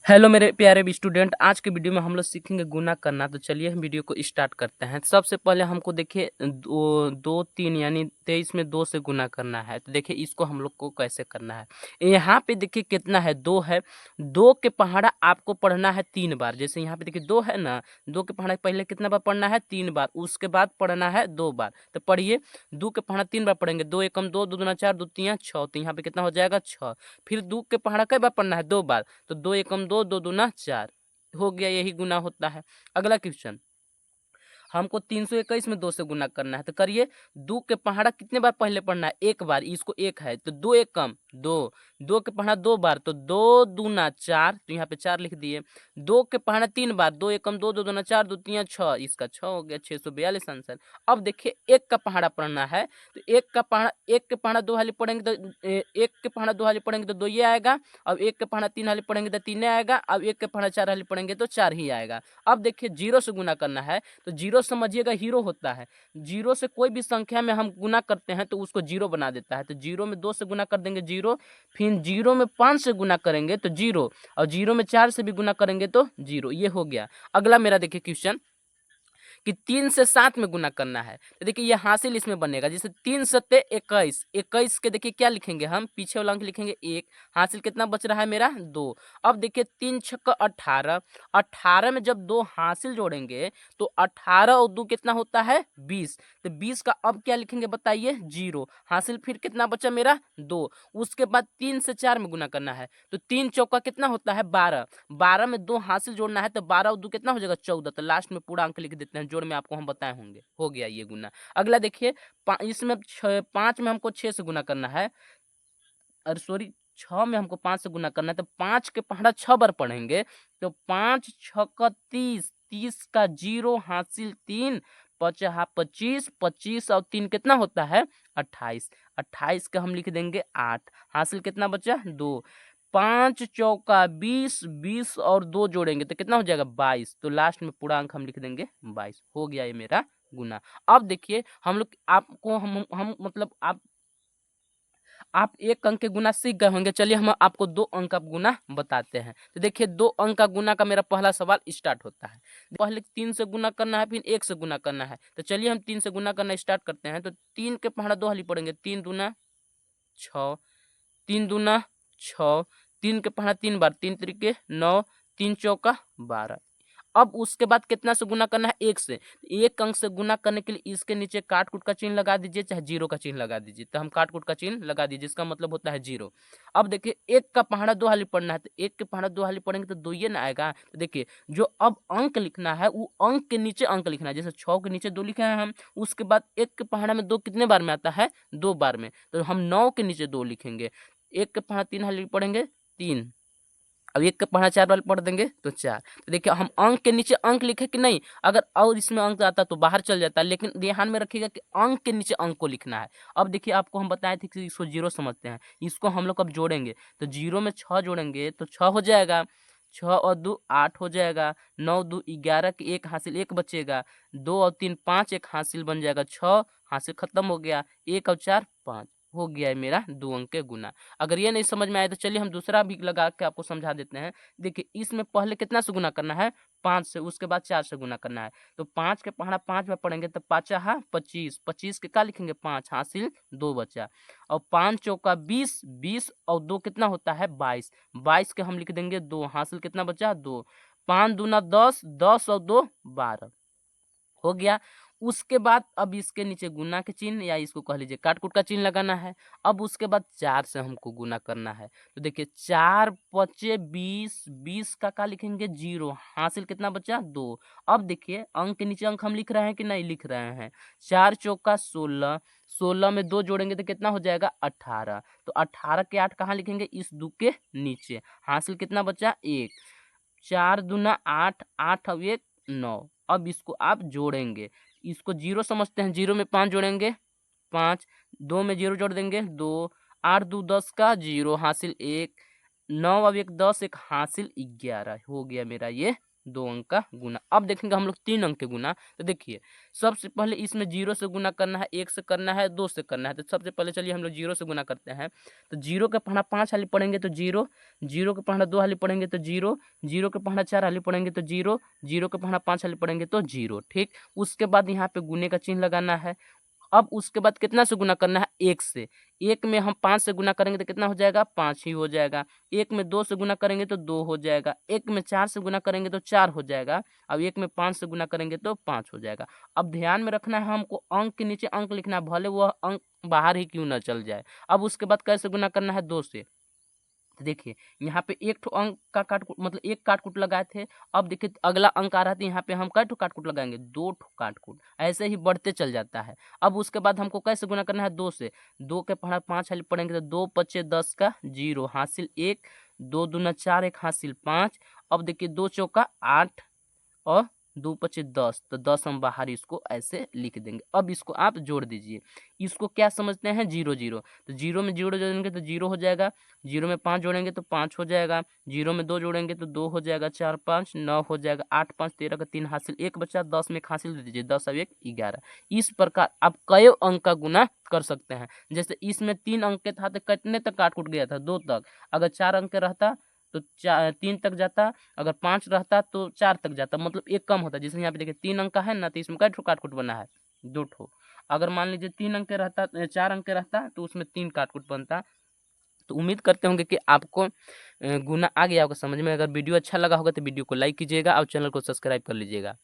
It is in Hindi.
हेलो मेरे प्यारे भी स्टूडेंट, आज के वीडियो में हम लोग सीखेंगे गुना करना। तो चलिए हम वीडियो को स्टार्ट करते हैं। सबसे पहले हमको देखिए दो दो तीन यानी 23 में 2 से गुना करना है। तो देखिए इसको हम लोग को कैसे करना है। यहाँ पे देखिए कितना है, 2 है। 2 के पहाड़ा आपको पढ़ना है 3 बार। जैसे यहाँ पे देखिए 2 है ना, 2 के पहाड़ा पहले कितना बार पढ़ना है, 3 बार। उसके बाद पढ़ना है 2 बार। तो पढ़िए, 2 के पहाड़ा 3 बार पढ़ेंगे। 2 एकम 2, 2 दूना 4, 2 तिया 6। तो यहाँ पे कितना हो जाएगा, 6। फिर 2 के पहाड़ा कई बार पढ़ना है, 2 बार। तो 2 एकम 2, 2 दूना 4 हो गया। यही गुना होता है। अगला क्वेश्चन, हमको 321 में 2 से गुना करना है। तो करिए, 2 के पहाड़ा कितने बार पहले पढ़ना है, 1 बार। इसको 1 है तो 2 एकम 2, 2 के पहाड़ा 2 बार। तो 2 दूना 4, तो यहाँ पे 4 लिख दिए। 2 के पहाड़ा 3 बार, 2 एकम 2, 2 दूना 4, 2 तिया 6। इसका 6 हो गया, 642 आंसर। अब देखिए 1 का पहाड़ा पढ़ना है। तो 1 का पहाड़ा, 1 के पहाड़ा 2 हाली पढ़ेंगे तो 1 के पहाड़ा 2 हाली पढ़ेंगे तो 2 ही आएगा। अब 1 के पहाड़ा 3 हाली पढ़ेंगे तो 3 आएगा। अब 1 के पहाड़ा 4 हाली पढ़ेंगे तो 4 ही आएगा। अब देखिए 0 से गुना करना है। तो 0 समझिएगा हीरो होता है। 0 से कोई भी संख्या में हम गुना करते हैं तो उसको 0 बना देता है। तो 0 में 2 से गुना कर देंगे 0, फिर 0 में 5 से गुना करेंगे तो 0, और 0 में 4 से भी गुना करेंगे तो 0। ये हो गया। अगला मेरा देखिए क्वेश्चन कि 3 से 7 में गुना करना है। तो देखिए ये हासिल इसमें बनेगा। जैसे 3 सत्ते 21, 21 के देखिए क्या लिखेंगे हम, पीछे वाला अंक लिखेंगे 1। हासिल कितना बच रहा है मेरा, 2। अब देखिए 3 छक्का 18, 18 में जब 2 हासिल जोड़ेंगे तो 18 और 2 कितना होता है, 20। तो 20 का अब क्या लिखेंगे बताइए, 0। हासिल फिर कितना बचा मेरा, 2। उसके बाद 3 से 4 में गुना करना है। तो 3 चौका कितना होता है, 12। 12 में 2 हासिल जोड़ना है तो 12 और 2 कितना हो जाएगा, 14। तो लास्ट में पूरा अंक लिख देते हैं, जोड़ में आपको हम बताए होंगे। हो गया ये गुना। अगला देखिए, इसमें 5 में हमको 6 से गुना करना है। अरे सॉरी, 6 में हमको 5 से गुना करना है। तो 5 के पहाड़ा 6 बार पढ़ेंगे। तो 5 छक्का 30, 30 का 0 हासिल 3, 5 25, 25 और 3 कितना होता है, 28। 28 का हम लिख देंगे 8। हासिल कितना बचा, 2। 5 चौका 20, 20 और 2 जोड़ेंगे तो कितना हो जाएगा, 22। तो लास्ट में पूरा अंक हम लिख देंगे 22। हो गया ये मेरा गुना। अब देखिए हम लोग आपको हम मतलब आप 1 अंक के गुना सीख गए होंगे। चलिए हम आपको 2 अंक का गुना बताते हैं। तो देखिए 2 अंक का गुना का मेरा पहला सवाल स्टार्ट होता है। पहले 3 से गुना करना है, फिर 1 से गुना करना है। तो चलिए हम 3 से गुना करना स्टार्ट करते हैं। तो 3 के पहाड़ा 2 हाली पड़ेंगे, 3 दूना 6, 3 दूना 6, 3 के पहाड़ा 3 बार, 3 त्रिके 9, 3 चौका 12। अब उसके बाद कितना से गुना करना है, 1 से। 1 अंक से गुना करने के लिए इसके नीचे काट कूट का चिन्ह लगा दीजिए, चाहे 0 का चिन्ह लगा दीजिए। तो हम काट कूट का चिन्ह लगा दीजिए, इसका मतलब होता है 0। अब देखिए 1 का पहाड़ा 2 हाली पढ़ना है। तो 1 के पहाड़ा 2 हाली पढ़ेंगे तो 2 ही ना आएगा। तो देखिए जो अब अंक लिखना है वो अंक के नीचे अंक लिखना है। जैसे 6 के नीचे 2 लिखे हैं हम। उसके बाद 1 के पहाड़ा में 2 कितने बार में आता है, 2 बार में। तो हम 9 के नीचे 2 लिखेंगे। 1 के पहाड़ा 3 हाली पढ़ेंगे, 3। अब 1 के पहाड़ा 4 बार पढ़ देंगे तो 4। तो देखिए हम अंक के नीचे अंक लिखे कि नहीं। अगर और इसमें अंक आता तो बाहर चल जाता, लेकिन ध्यान में रखिएगा कि अंक के नीचे अंक को लिखना है। अब देखिए आपको हम बताए थे कि इसको 0 समझते हैं। इसको हम लोग अब जोड़ेंगे। तो 0 में 6 जोड़ेंगे तो 6 हो जाएगा। 6 और 2 8 हो जाएगा। 9 2 11 के 1 हासिल 1 बचेगा। 2 और 3 5, 1 हासिल बन जाएगा 6। हासिल खत्म हो गया। 1 और 4 5 हो गया है मेरा 2 अंक के गुना। अगर ये नहीं समझ में आया तो चलिए हम दूसरा भी लगा के आपको समझा देते हैं। देखिए इसमें पहले कितना से गुना करना है, 5 से। उसके बाद 4 से गुना करना है। तो 5 के पहाड़ा 5 में पढ़ेंगे तो 5 25, 25 के क्या लिखेंगे, 5 हासिल 2 बचा। और 5 चौका 20, 20 और 2 कितना होता है, 22। 22 के हम लिख देंगे 2। हासिल कितना बचा, 2। 5 दूना 10, 10 और 2 12 हो गया। उसके बाद अब इसके नीचे गुना के चिन्ह या इसको कह लीजिए काट कूट का चिन्ह लगाना है। अब उसके बाद 4 से हमको गुना करना है। तो देखिए 4 पचे 20, 20 का लिखेंगे 0। हासिल कितना बचा, 2। अब देखिए अंक के नीचे अंक हम लिख रहे हैं कि नहीं लिख रहे हैं। 4 चौका 16, 16 में 2 जोड़ेंगे तो कितना हो जाएगा, 18। तो 18 के 8 कहाँ लिखेंगे, इस 2 के नीचे। हासिल कितना बचा, 1। 4 दूना 8, 8 और 1 9। अब इसको आप जोड़ेंगे। इसको 0 समझते हैं। 0 में 5 जोड़ेंगे, 5। 2 में 0 जोड़ देंगे, 2। 8 2 10 का 0 हासिल 1। 9 अब 1 10, 1 हासिल 11 हो गया मेरा ये 2 अंक का गुना। अब देखेंगे हम लोग 3 अंक के गुना। तो देखिए सबसे पहले इसमें 0 से गुना करना है, 1 से करना है, 2 से करना है। तो सबसे पहले चलिए हम लोग 0 से गुना करते हैं। तो 0 के पढ़ना 5 हाली पढ़ेंगे तो 0, 0 के पढ़ना 2 हाली पढ़ेंगे तो 0, 0 के पढ़ना 4 हाली पढ़ेंगे तो 0, 0 के पढ़ना 5 हाली पढ़ेंगे तो 0। ठीक, उसके बाद यहाँ पे गुने का चिन्ह लगाना है। अब उसके बाद कितना से गुना करना है, 1 से। 1 में हम 5 से गुना करेंगे तो कितना हो जाएगा, 5 ही हो जाएगा। 1 में 2 से गुना करेंगे तो 2 हो जाएगा। 1 में 4 से गुना करेंगे तो 4 हो जाएगा। अब 1 में 5 से गुना करेंगे तो 5 हो जाएगा। अब ध्यान में रखना है हमको, अंक के नीचे अंक लिखना है, भले वह अंक बाहर ही क्यों ना चल जाए। अब उसके बाद कैसे गुना करना है, 2 से। तो देखिए यहाँ पे एक ठो अंक का काटकूट मतलब एक काटकूट लगाए थे। अब देखिए अगला अंक आ रहा था, यहाँ पे हम कै ठो काटकूट लगाएंगे, 2 ठो काटकूट। ऐसे ही बढ़ते चल जाता है। अब उसके बाद हमको कैसे गुना करना है, 2 से। 2 के पढ़ा 5 हाली पढ़ेंगे तो 2 पचे 10 का 0 हासिल 1, 2 दूना 4 1 हासिल 5। अब देखिए 2 चौका 8 और 2 पचे 10, तो 10 हम बाहर इसको ऐसे लिख देंगे। अब इसको आप जोड़ दीजिए। इसको क्या समझते हैं, 0 0। तो 0 में 0 जोड़ेंगे तो 0 हो जाएगा। 0 में 5 जोड़ेंगे तो 5 हो जाएगा। 0 में 2 जोड़ेंगे तो 2 हो जाएगा। 4 5 9 हो जाएगा। 8 5 13 का 3 हासिल 1 बचा। 10 में एक हासिल दे दीजिए, 10 और 1 11। इस प्रकार आप कई अंक का गुना कर सकते हैं। जैसे इसमें 3 अंक के था तो कितने तक काट कूट गया था, 2 तक। अगर 4 अंक के रहता तो 3 तक जाता। अगर 5 रहता तो 4 तक जाता, मतलब एक कम होता। जैसे यहाँ पे देखिए 3 अंक का है ना, तो इसमें कै ठो काटकूट बना है, 2 ठो। अगर मान लीजिए 3 अंक के रहता, 4 अंक के रहता तो उसमें 3 काटकूट बनता। तो उम्मीद करते होंगे कि आपको गुना आ गया होगा समझ में। अगर वीडियो अच्छा लगा होगा तो वीडियो को लाइक कीजिएगा और चैनल को सब्सक्राइब कर लीजिएगा।